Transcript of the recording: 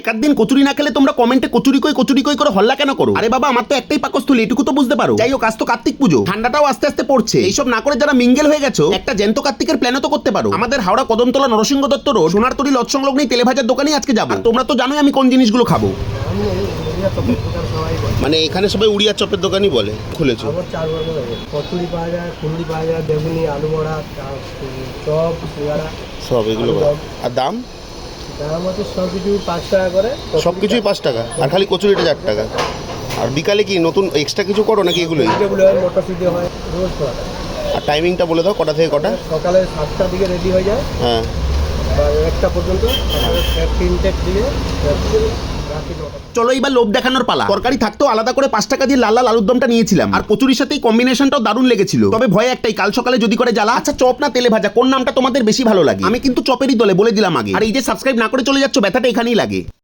একার দিন কচুরি না খেলে তোমরা কমেন্টে কচুরি কই করে হল্লা কেন করো? আরে বাবা, আমার তো একটাই পাকস্থলী, এটুকু তো বুঝতে পারো। যাই হোক, আজ তো কার্তিক পুজো, ঠান্ডাটাও আস্তে আস্তে পড়ছে। এইসব না করে যারা মিঙ্গেল হয়ে গেছো, একটা জ্যান্ত কার্তিকের প্ল্যানও তো করতে পারো। আমাদের হাওড়া কদমতলা নরসিংহ দত্ত রোড সোনারতরী লজ সংলগ্ন তেলে ভাজার দোকানে আজকে যাবো। আর তোমরা তো জানোই আমি কোন জিনিসগুলো খাবো। মানে এখানে সবাই উড়িয়া চপের দোকানই বলে খুলেছো? কচুরি পাওয়া যায়, ফুলুরি পাওয়া যায়, বেগুনি, আলু বড়া, চপ, সিঙ্গাড়া, সব এগুলো। আর দাম? দাম হচ্ছে সব কিছু 5 টাকা করে। সব কিছুই 5 টাকা, আর খালি কচুরিটা 4 টাকা। আর বিকালে কি নতুন এক্সট্রা কিছু করো নাকি এগুলোই? ভেজিটেবল হয়, মটরশুঁটি হয়, রোজ করা যায়। আর টাইমিংটা বলে দাও, কটা থেকে কটা? সকালে 7টার দিকে রেডি হয়ে যায়, হ্যাঁ, আর 1টা পর্যন্ত, 3টের দিকে রাত্রি 9টা। চলো এবার লোভ দেখানোর পালা। তরকারি থাকতেও আলাদা করে 5 টাকা দিয়ে লাল লাল আলুর দমটা নিয়েছিলাম, আর কচুরির সাথে কম্বিনেশনটাও দারুণ লেগেছিল। তবে ভয় একটাই, কাল সকালে যদি করে জ্বালা। আচ্ছা, চপ না তেলে ভাজা, কোন নামটা তোমাদের বেশি ভালো লাগে? আমি কিন্তু চপেরই দলে, বলে দিলাম আগে। আর এই যে সাবস্ক্রাইব না করে চলে যাচ্ছ, ব্যথাটা এখানেই লাগে।